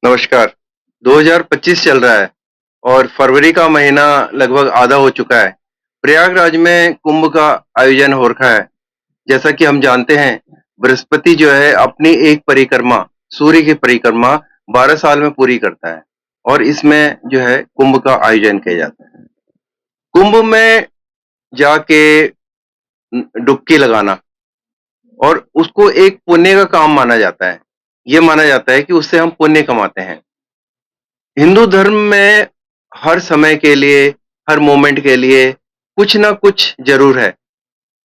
नमस्कार। 2025 चल रहा है और फरवरी का महीना लगभग आधा हो चुका है। प्रयागराज में कुंभ का आयोजन हो रखा है। जैसा कि हम जानते हैं, बृहस्पति जो है अपनी एक परिक्रमा, सूर्य की परिक्रमा 12 साल में पूरी करता है और इसमें जो है कुंभ का आयोजन किया जाता है। कुंभ में जाके डुबकी लगाना और उसको एक पुण्य का काम माना जाता है। ये माना जाता है कि उससे हम पुण्य कमाते हैं। हिंदू धर्म में हर समय के लिए, हर मोमेंट के लिए कुछ ना कुछ ज़रूर है।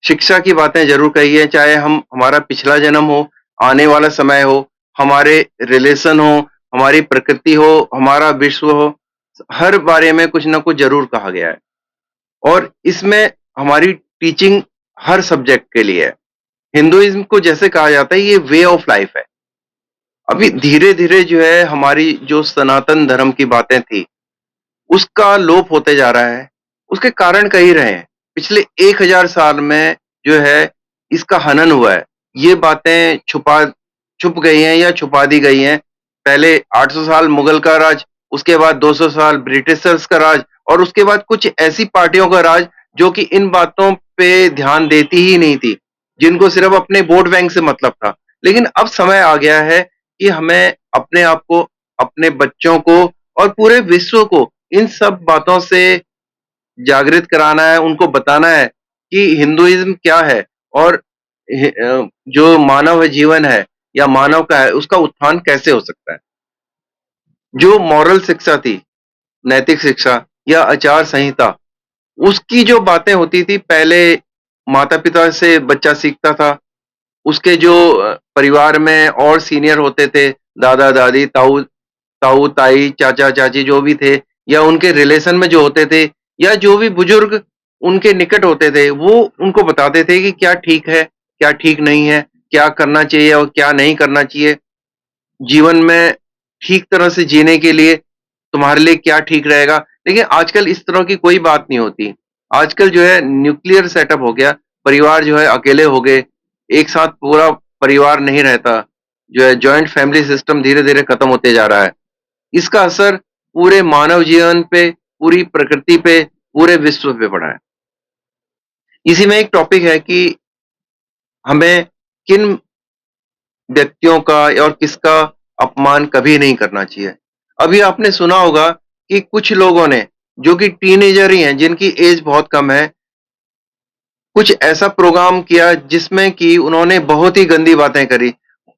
शिक्षा की बातें ज़रूर कही है, चाहे हम हमारा पिछला जन्म हो, आने वाला समय हो, हमारे रिलेशन हो, हमारी प्रकृति हो, हमारा विश्व हो, हर बारे में कुछ ना कुछ ज़रूर कहा गया है। और इसमें हमारी टीचिंग हर सब्जेक्ट के लिए है। हिंदुइज़्म को जैसे कहा जाता है, ये वे ऑफ लाइफ है। अभी धीरे-धीरे जो है हमारी जो सनातन धर्म की बातें थी, उसका लोप होते जा रहा है। उसके कारण कई रहे हैं। पिछले 1000 साल में जो है इसका हनन हुआ है। ये बातें छुप गई हैं या छुपा दी गई हैं। पहले 800 साल मुगल का राज, उसके बाद 200 साल ब्रिटिशर्स का राज और उसके बाद कुछ ऐसी पार्टियों का राज जो कि इन बातों पे ध्यान देती ही नहीं थी, जिनको सिर्फ अपने वोट बैंक से मतलब था। लेकिन अब समय आ गया है कि हमें अपने आप को, अपने बच्चों को और पूरे विश्व को इन सब बातों से जागृत कराना है, उनको बताना है कि हिंदुइज़्म क्या है और जो मानव जीवन है या मानव का है, उसका उत्थान कैसे हो सकता है। जो मॉरल शिक्षा थी, नैतिक शिक्षा या आचार संहिता, उसकी जो बातें होती थी पहले माता-पिता से बच्चा सीखता था। उसके जो परिवार में और सीनियर होते थे, दादा-दादी, ताऊ-ताई, चाचा-चाची जो भी थे या उनके रिलेशन में जो होते थे या जो भी बुजुर्ग उनके निकट होते थे, वो उनको बताते थे कि क्या ठीक है, क्या ठीक नहीं है, क्या करना चाहिए और क्या नहीं करना चाहिए। जीवन में ठीक तरह से जीने के लिए तुम्हारे लिए क्या ठीक रहेगा। देखिए, आजकल इस तरह की कोई बात नहीं होती। आजकल जो है न्यूक्लियर सेटअप हो गया, परिवार जो है अकेले हो गए, एक साथ पूरा परिवार नहीं रहता। जो है जॉइंट फैमिली सिस्टम धीरे-धीरे खत्म होते जा रहा है। इसका असर पूरे मानव जीवन पे, पूरी प्रकृति पे, पूरे विश्व पे पड़ा है। इसी में एक टॉपिक है कि हमें किन व्यक्तियों का और किसका अपमान कभी नहीं करना चाहिए। अभी आपने सुना होगा कि कुछ लोगों ने, जो कि टीनेजर ही हैं, जिनकी एज बहुत कम है, कुछ ऐसा प्रोग्राम किया जिसमें कि उन्होंने बहुत ही गंदी बातें करी।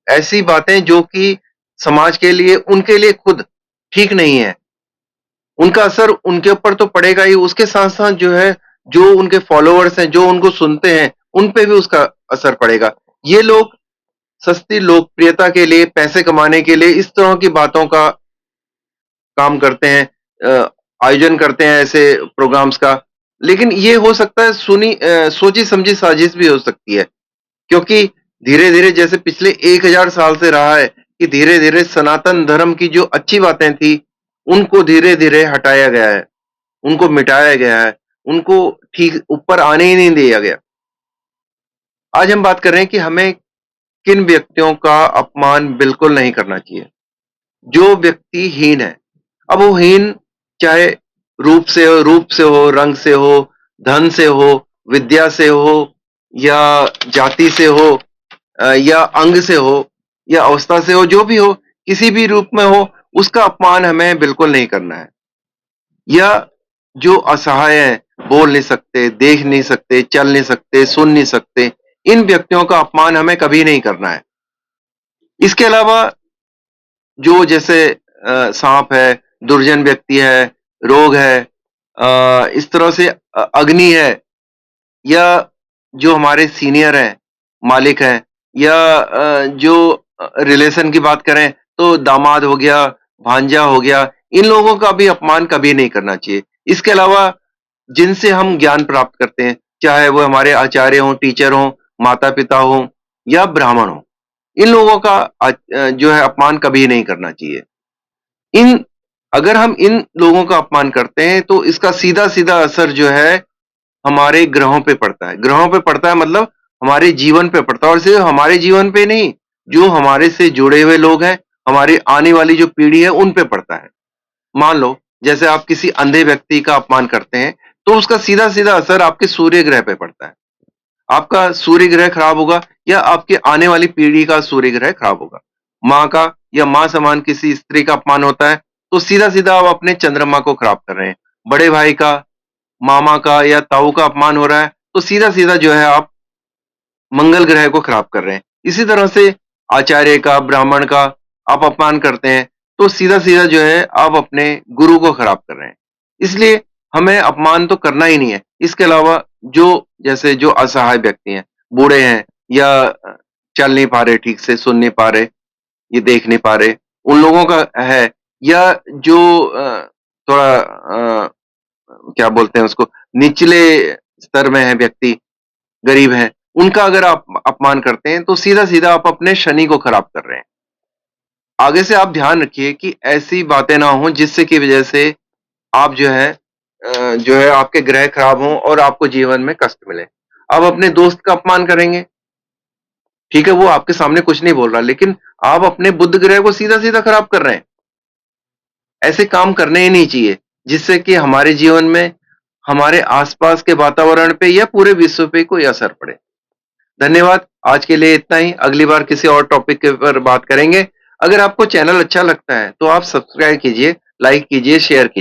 ऐसी बातें जो कि समाज के लिए, उनके लिए खुद ठीक नहीं है। उनका असर उनके ऊपर तो पड़ेगा ही, उसके साथ-साथ जो है, जो उनके फॉलोवर्स हैं, जो उनको सुनते हैं, उन पे भी उसका असर पड़ेगा। ये लोग सस्ती लोकप्रियता के लिए, पैसे कमाने के लिए इस तरह की बातों का काम करते हैं, आयोजन करते हैं ऐसे प्रोग्राम्स का। लेकिन ये हो सकता है सोची-समझी साजिश भी हो सकती है, क्योंकि धीरे-धीरे जैसे पिछले 1000 साल से रहा है कि धीरे-धीरे सनातन धर्म की जो अच्छी बातें थी, उनको धीरे-धीरे हटाया गया है, उनको मिटाया गया है, उनको ठीक ऊपर आने ही नहीं दिया गया। आज हम बात कर रहे हैं कि हमें किन व्यक्तियों का अपमान बिल्कुल नहीं करना चाहिए। जो व्यक्ति हीन है, अब वो हीन चाहे रूप से हो, रंग से हो, धन से हो, विद्या से हो या जाति से हो, या अंग से हो या अवस्था से हो, जो भी हो, किसी भी रूप में हो, उसका अपमान हमें बिल्कुल नहीं करना है। या जो असहाय हैं, बोल नहीं सकते, देख नहीं सकते, चल नहीं सकते, सुन नहीं सकते, इन व्यक्तियों का अपमान हमें कभी नहीं करना है। इसके अलावा जो जैसे साँप है, दुर्जन व्यक्ति है, रोग है, इस तरह से अग्नि है या जो हमारे सीनियर हैं, मालिक हैं या जो रिलेशन की बात करें तो दामाद हो गया, भांजा हो गया, इन लोगों का भी अपमान कभी नहीं करना चाहिए। इसके अलावा जिनसे हम ज्ञान प्राप्त करते हैं, चाहे वो हमारे आचार्य हों, टीचर हों, माता-पिता हों या ब्राह्मण हों, इन लोगों का जो है अपमान कभी नहीं करना चाहिए। इन अगर हम इन लोगों का अपमान करते हैं तो इसका सीधा-सीधा असर जो है हमारे ग्रहों पे पड़ता है। ग्रहों पे पड़ता है मतलब हमारे जीवन पे पड़ता है और सिर्फ हमारे जीवन पे नहीं, जो हमारे से जुड़े हुए लोग हैं, हमारी आने वाली जो पीढ़ी है उन पे पड़ता है। मान लो जैसे आप किसी अंधे व्यक्ति का अपमान करते हैं, तो उसका सीधा-सीधा असर आपके सूर्य ग्रह पे पड़ता है। आपका सूर्य ग्रह खराब होगा या आपके आने वाली पीढ़ी का सूर्य ग्रह खराब होगा। माँ का या माँ समान किसी स्त्री का अपमान होता है, तो सीधा-सीधा आप अपने चंद्रमा को खराब कर रहे हैं। बड़े भाई का, मामा का या ताऊ का अपमान हो रहा है, तो सीधा-सीधा जो है आप मंगल ग्रह को खराब कर रहे हैं। इसी तरह से आचार्य का, ब्राह्मण का आप अपमान करते हैं, तो सीधा-सीधा जो है आप अपने गुरु को खराब कर रहे हैं। इसलिए हमें अपमान तो करना ही नहीं है। इसके अलावा जैसे जो असहाय व्यक्ति हैं, बूढ़े हैं या चल नहीं पा रहे ठीक से, सुन नहीं पा रहे, ये देख नहीं पा रहे, उन लोगों का है या जो थोड़ा क्या बोलते हैं उसको, निचले स्तर में है व्यक्ति, गरीब हैं, उनका अगर आप अपमान करते हैं, तो सीधा-सीधा आप अपने शनि को खराब कर रहे हैं। आगे से आप ध्यान रखिए कि ऐसी बातें ना हों जिससे की वजह से आप जो है आपके ग्रह खराब हों और आपको जीवन में कष्ट मिले। आप अपने दोस्त का अपमान करेंगे, ठीक है, वो आपके सामने कुछ नहीं बोल रहा, लेकिन आप अपने बुध ग्रह को सीधा-सीधा खराब कर रहे हैं। ऐसे काम करने ही नहीं चाहिए, जिससे कि हमारे जीवन में, हमारे आस-पास के वातावरण पे या पूरे विश्व पे कोई असर पड़े। धन्यवाद, आज के लिए इतना ही, अगली बार किसी और टॉपिक के ऊपर बात करेंगे। अगर आपको चैनल अच्छा लगता है, तो आप सब्सक्राइब कीजिए, लाइक कीजिए, शेयर कीजिए।